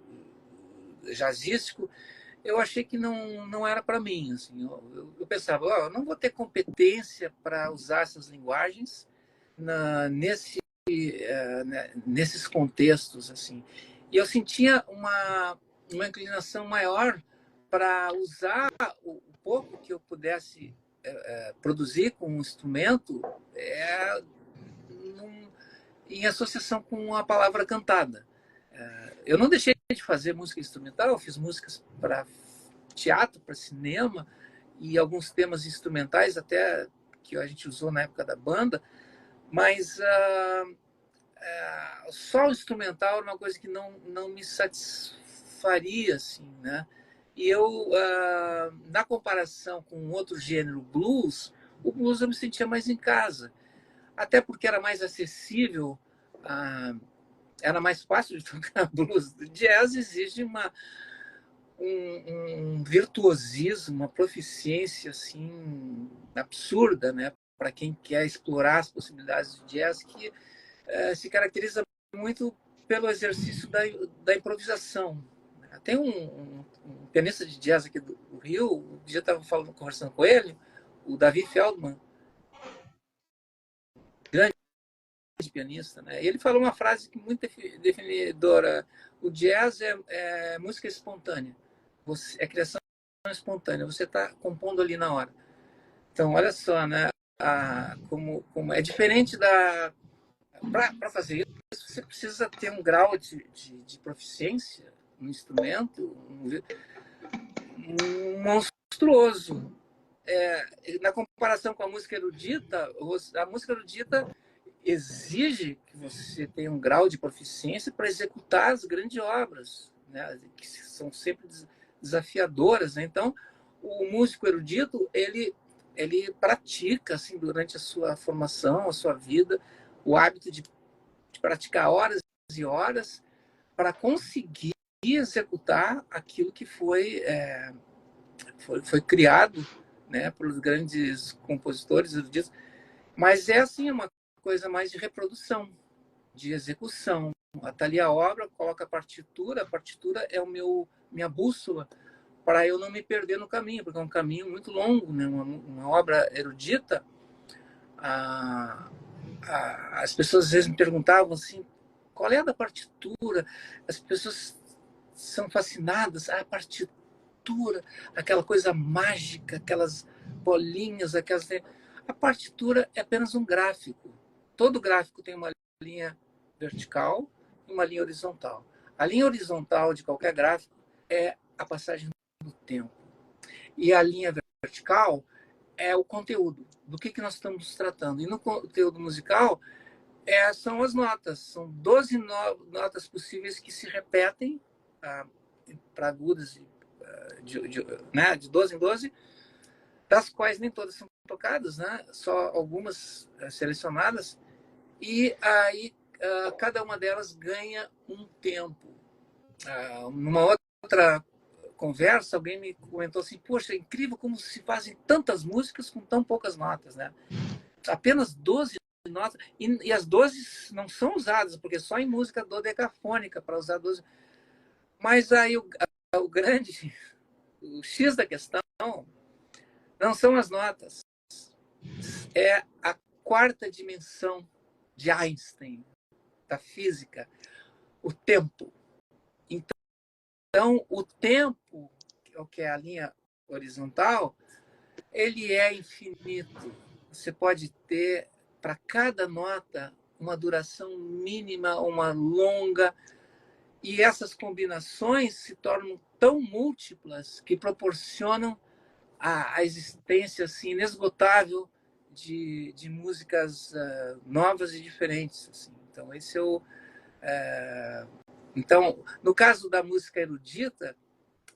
jazzístico, eu achei que não era para mim. Assim, eu pensava, eu não vou ter competência para usar essas linguagens nesses contextos. Assim. E eu sentia uma inclinação maior para usar o pouco que eu pudesse produzir com um instrumento em associação com a palavra cantada. Eu não deixei de fazer música instrumental, eu fiz músicas para teatro, para cinema e alguns temas instrumentais até que a gente usou na época da banda, mas só o instrumental era uma coisa que não me satisfaria, assim, né? E eu, na comparação com outro gênero, blues, o blues eu me sentia mais em casa, até porque era mais acessível, era mais fácil de tocar blues. Jazz exige um virtuosismo, uma proficiência assim absurda, né? Para quem quer explorar as possibilidades do jazz, que se caracteriza muito pelo exercício da improvisação. Tem um pianista de jazz aqui do Rio, um dia eu estava conversando com ele, o Davi Feldman, grande pianista, né? E ele falou uma frase muito definidora: o jazz é música espontânea, é criação espontânea, você está compondo ali na hora. Então, olha só, né? Como é diferente da... Para fazer isso, você precisa ter um grau de proficiência no instrumento monstruoso. Na comparação com a música erudita, a música erudita exige que você tenha um grau de proficiência para executar as grandes obras, né? Que são sempre desafiadoras, né? Então, o músico erudito, ele pratica assim, durante a sua formação, a sua vida, o hábito de praticar horas e horas para conseguir executar aquilo que foi criado, né, pelos grandes compositores eruditos, mas é assim uma coisa mais de reprodução, de execução. Está ali a obra, coloca a partitura é minha bússola para eu não me perder no caminho, porque é um caminho muito longo, né? Uma obra erudita. As pessoas às vezes me perguntavam assim, qual é a da partitura? As pessoas são fascinadas, a partitura, aquela coisa mágica, aquelas bolinhas, A partitura é apenas um gráfico. Todo gráfico tem uma linha vertical e uma linha horizontal. A linha horizontal de qualquer gráfico é a passagem do tempo. E a linha vertical é o conteúdo, do que nós estamos tratando. E no conteúdo musical, são as notas. São 12 notas possíveis que se repetem para agudas né, de 12 em 12, das quais nem todas são tocadas, né, só algumas selecionadas. E aí cada uma delas ganha um tempo. Numa outra conversa, alguém me comentou assim, poxa, é incrível como se fazem tantas músicas com tão poucas notas, né? Apenas 12 notas, e as 12 não são usadas, porque só em música dodecafônica para usar 12. Mas aí o grande, o X da questão, não são as notas, é a quarta dimensão de Einstein, da física, o tempo. Então, o tempo, que é a linha horizontal, ele é infinito. Você pode ter, para cada nota, uma duração mínima, uma longa, e essas combinações se tornam tão múltiplas que proporcionam a existência assim, inesgotável de músicas novas e diferentes. Assim. Então, esse é o... Então, no caso da música erudita,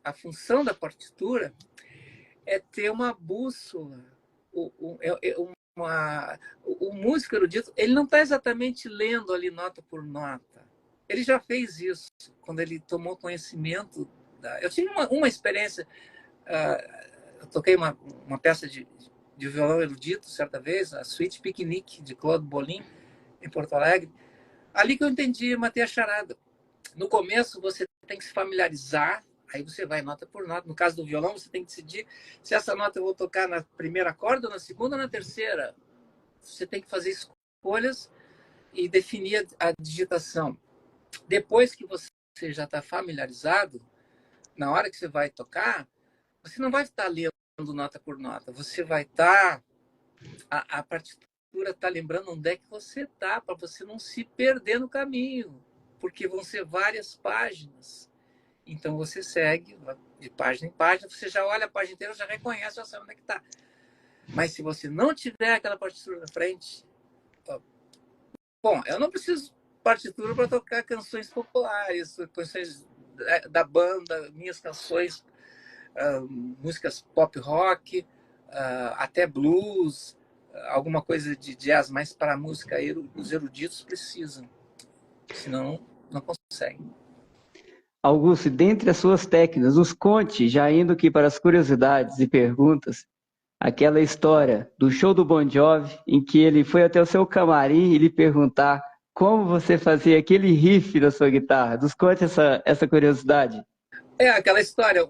a função da partitura é ter uma bússola. O músico erudito, ele não está exatamente lendo ali nota por nota. Ele já fez isso quando ele tomou conhecimento. Eu tive uma experiência, eu toquei uma peça de violão erudito certa vez, a Suite Piquenique, de Claude Bolin, em Porto Alegre. Ali que eu entendi, matei a charada. No começo, você tem que se familiarizar, aí você vai nota por nota. No caso do violão, você tem que decidir se essa nota eu vou tocar na primeira corda, na segunda ou na terceira. Você tem que fazer escolhas e definir a digitação. Depois que você já está familiarizado, na hora que você vai tocar, você não vai estar lendo nota por nota. Você vai estar... A partitura está lembrando onde é que você está, para você não se perder no caminho, porque vão ser várias páginas. Então você segue de página em página, você já olha a página inteira, já reconhece, já sabe onde é que está. Mas se você não tiver aquela partitura na frente... Bom, eu não preciso partitura para tocar canções populares, canções da banda, minhas canções, músicas pop rock, até blues, alguma coisa de jazz, mas para a música os eruditos precisam, senão não conseguem. Augusto, dentre as suas técnicas, nos conte, já indo aqui para as curiosidades e perguntas, aquela história do show do Bon Jovi, em que ele foi até o seu camarim e lhe perguntar como você fazia aquele riff da sua guitarra. Nos conte essa curiosidade. É aquela história,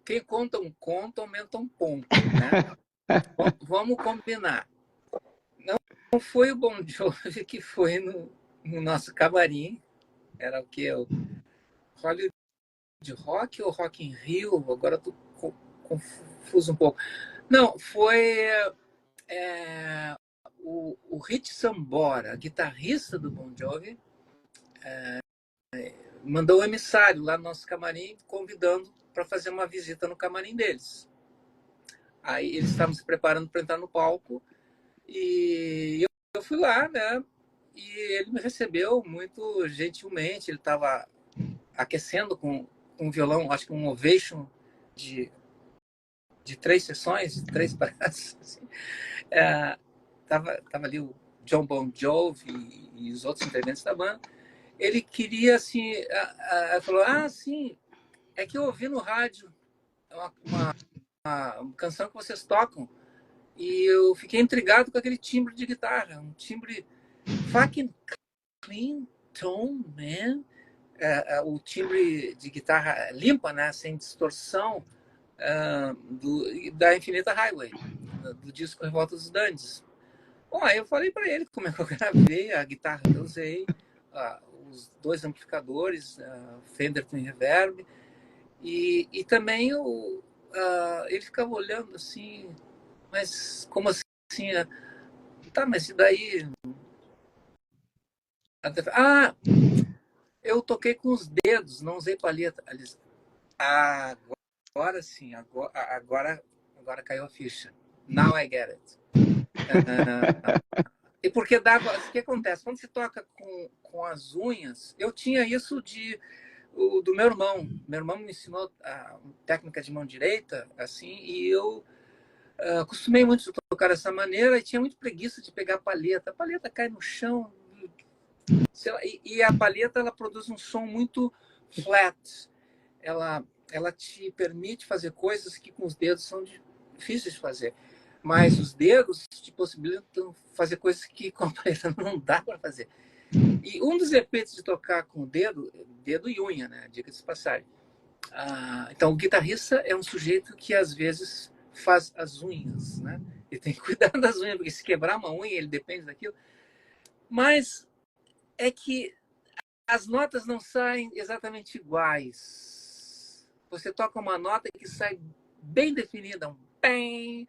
quem conta um conto aumenta um ponto, né? Vamos combinar. Não foi o Bon Jovi que foi no nosso camarim, era o que? O Hollywood Rock ou Rock in Rio? Agora estou confuso um pouco. Não, foi o Rich Sambora, guitarrista do Bon Jovi, mandou um emissário lá no nosso camarim, convidando para fazer uma visita no camarim deles. Aí eles estavam se preparando para entrar no palco e eu fui lá, né? E ele me recebeu muito gentilmente. Ele estava aquecendo com um violão, acho que um Ovation de 3 sessões, de 3 braços. Assim. Tava ali o John Bon Jovi e os outros integrantes da banda. Ele queria, assim, falou, sim, é que eu ouvi no rádio uma canção que vocês tocam. E eu fiquei intrigado com aquele timbre de guitarra, um timbre fucking clean tone, man. O timbre de guitarra limpa, né, sem distorção, da Infinita Highway, do disco Revolta dos Dantes. Bom, aí eu falei para ele como é que eu gravei, a guitarra que eu usei, os dois amplificadores, Fender Twin Reverb, e também ele ficava olhando assim, mas como assim? Tá, mas e daí? Eu toquei com os dedos, não usei palheta. Agora sim, agora caiu a ficha. Now I get it. E porque dava. O que acontece? Quando você toca com as unhas, eu tinha isso do meu irmão. Meu irmão me ensinou a técnica de mão direita, assim, e eu acostumei muito a tocar dessa maneira e tinha muito preguiça de pegar a palheta. A palheta cai no chão. Sei lá, e a palheta ela produz um som muito flat. Ela te permite fazer coisas que com os dedos são difíceis de fazer. Mas os dedos te possibilitam fazer coisas que com a palheta não dá para fazer. E um dos efeitos de tocar com o dedo e unha, né? Diga-se de passagem. Então, o guitarrista é um sujeito que às vezes faz as unhas, né? Ele tem que cuidar das unhas, porque se quebrar uma unha, ele depende daquilo. Mas é que as notas não saem exatamente iguais. Você toca uma nota que sai bem definida, um bem,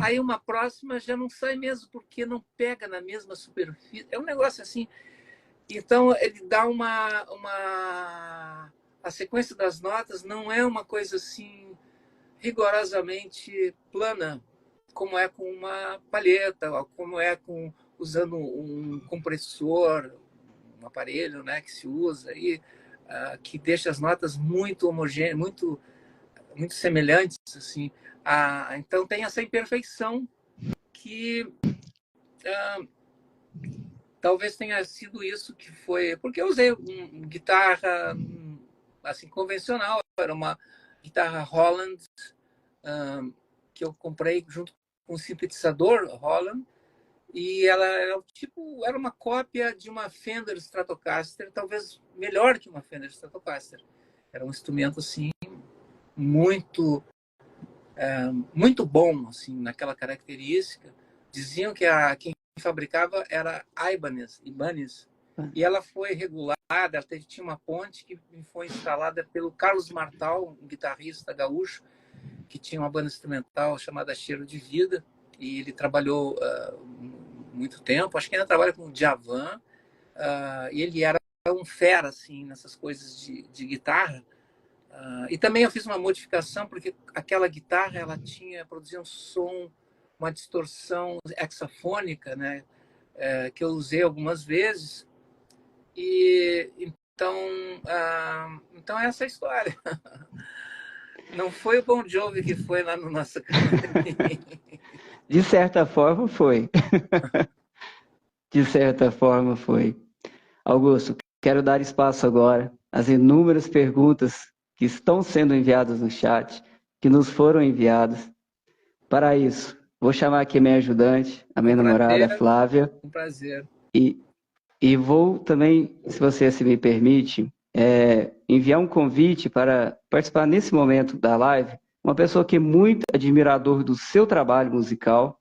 aí uma próxima já não sai mesmo porque não pega na mesma superfície. É um negócio assim. Então ele dá a sequência das notas não é uma coisa assim rigorosamente plana, como é com uma palheta, como é usando um compressor, um aparelho, né, que se usa aí, que deixa as notas muito homogêneas, muito semelhantes, assim. Então tem essa imperfeição que talvez tenha sido isso que foi, porque eu usei guitarra assim convencional, era uma guitarra Holland que eu comprei junto com um sintetizador Holland. E ela era uma cópia de uma Fender Stratocaster, talvez melhor que uma Fender Stratocaster. Era um instrumento assim muito muito bom assim naquela característica. Diziam que quem fabricava era Ibanez, e ela foi regulada, ela tinha uma ponte que foi instalada pelo Carlos Martal, um guitarrista gaúcho que tinha uma banda instrumental chamada Cheiro de Vida, e ele trabalhou muito tempo, acho que ainda trabalha com o Djavan, e ele era um fera assim nessas coisas de guitarra. E também eu fiz uma modificação porque aquela guitarra ela produzia um som, uma distorção hexafônica, né, que eu usei algumas vezes. E então essa é a história. Não foi o Bon Jovi que foi lá no nosso camarim. De certa forma foi. De certa forma foi. Augusto, quero dar espaço agora às inúmeras perguntas que estão sendo enviadas no chat, que nos foram enviadas. Para isso, vou chamar aqui minha ajudante, a minha namorada, Flávia. Um prazer. E vou também, se você se me permite, enviar um convite para participar nesse momento da live, uma pessoa que é muito admirador do seu trabalho musical,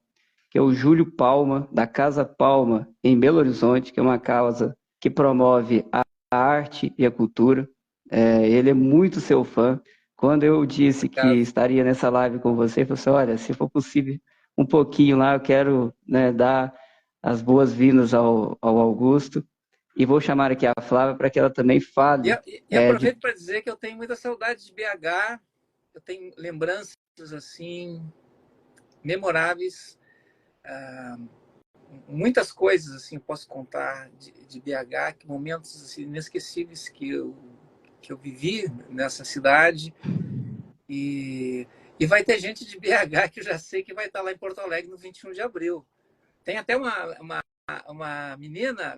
que é o Júlio Palma, da Casa Palma, em Belo Horizonte, que é uma casa que promove a arte e a cultura. Ele é muito seu fã. Quando eu disse que estaria nessa live com você, ele falou assim, olha, se for possível, um pouquinho lá, eu quero, né, dar as boas-vindas ao Augusto. E vou chamar aqui a Flávia para que ela também fale. E aproveito para dizer que eu tenho muita saudade de BH, eu tenho lembranças assim memoráveis, muitas coisas assim eu posso contar de BH, momentos assim, inesquecíveis que eu vivi nessa cidade. E vai ter gente de BH que eu já sei que vai estar lá em Porto Alegre no 21 de abril. Tem até uma menina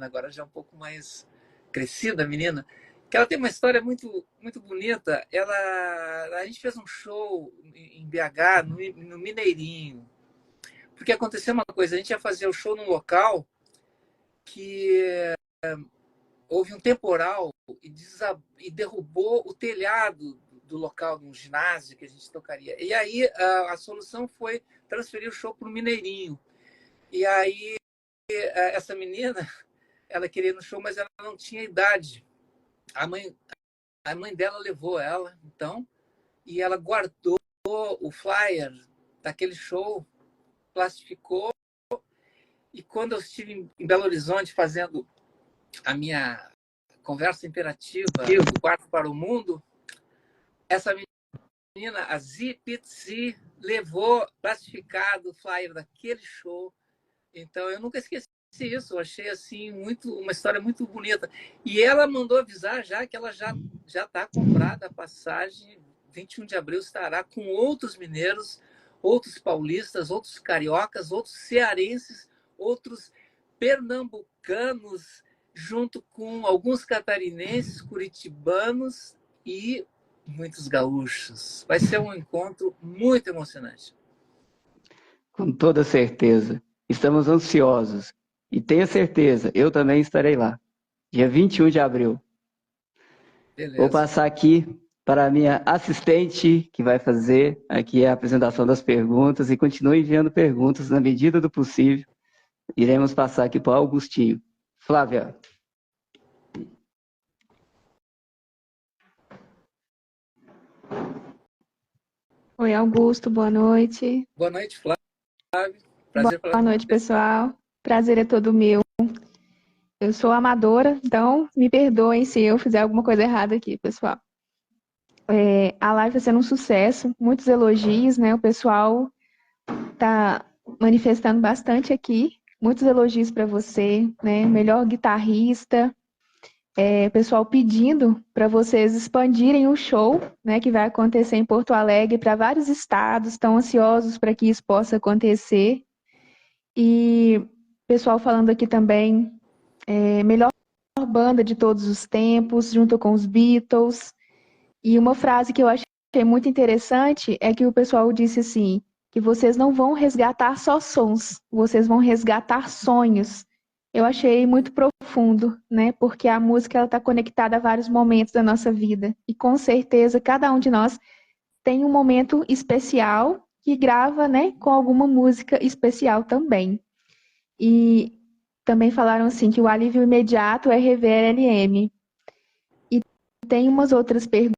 agora já um pouco mais crescida, menina, que ela tem uma história muito bonita. A gente fez um show em BH, no Mineirinho, porque aconteceu uma coisa, a gente ia fazer o show num local que houve um temporal e derrubou o telhado do local, de um ginásio que a gente tocaria. E aí a solução foi transferir o show para o Mineirinho. E aí essa menina, ela queria ir no show, mas ela não tinha idade. A mãe dela levou ela, então, e ela guardou o flyer daquele show, plastificou, e quando eu estive em Belo Horizonte fazendo a minha conversa imperativa do Quarto para o Mundo, essa menina, a Zipitzi, levou plastificado o flyer daquele show. Então, eu nunca esqueci isso. Eu achei assim uma história muito bonita. E ela mandou avisar já que ela já está comprada a passagem. 21 de abril estará com outros mineiros, outros paulistas, outros cariocas, outros cearenses, outros pernambucanos, junto com alguns catarinenses, curitibanos e muitos gaúchos. Vai ser um encontro muito emocionante. Com toda certeza. Estamos ansiosos. E tenha certeza, eu também estarei lá. Dia 21 de abril. Beleza. Vou passar aqui para a minha assistente, que vai fazer aqui a apresentação das perguntas, e continue enviando perguntas na medida do possível. Iremos passar aqui para o Augustinho. Flávia. Oi, Augusto, boa noite. Boa noite, Flávio. Prazer Boa noite, pessoal. Prazer é todo meu. Eu sou amadora, então me perdoem se eu fizer alguma coisa errada aqui, pessoal. A live está sendo um sucesso, muitos elogios, né? O pessoal está manifestando bastante aqui. Muitos elogios para você, né? Melhor guitarrista. Pessoal pedindo para vocês expandirem o show, né? Que vai acontecer em Porto Alegre para vários estados, estão ansiosos para que isso possa acontecer. E pessoal falando aqui também, melhor banda de todos os tempos, junto com os Beatles. E uma frase que eu achei muito interessante é que o pessoal disse assim, que vocês não vão resgatar só sons, vocês vão resgatar sonhos. Eu achei muito profundo, né? Porque a música ela está conectada a vários momentos da nossa vida. E com certeza cada um de nós tem um momento especial que grava, né, com alguma música especial também. E também falaram assim que o alívio imediato é rever LM. E tem umas outras perguntas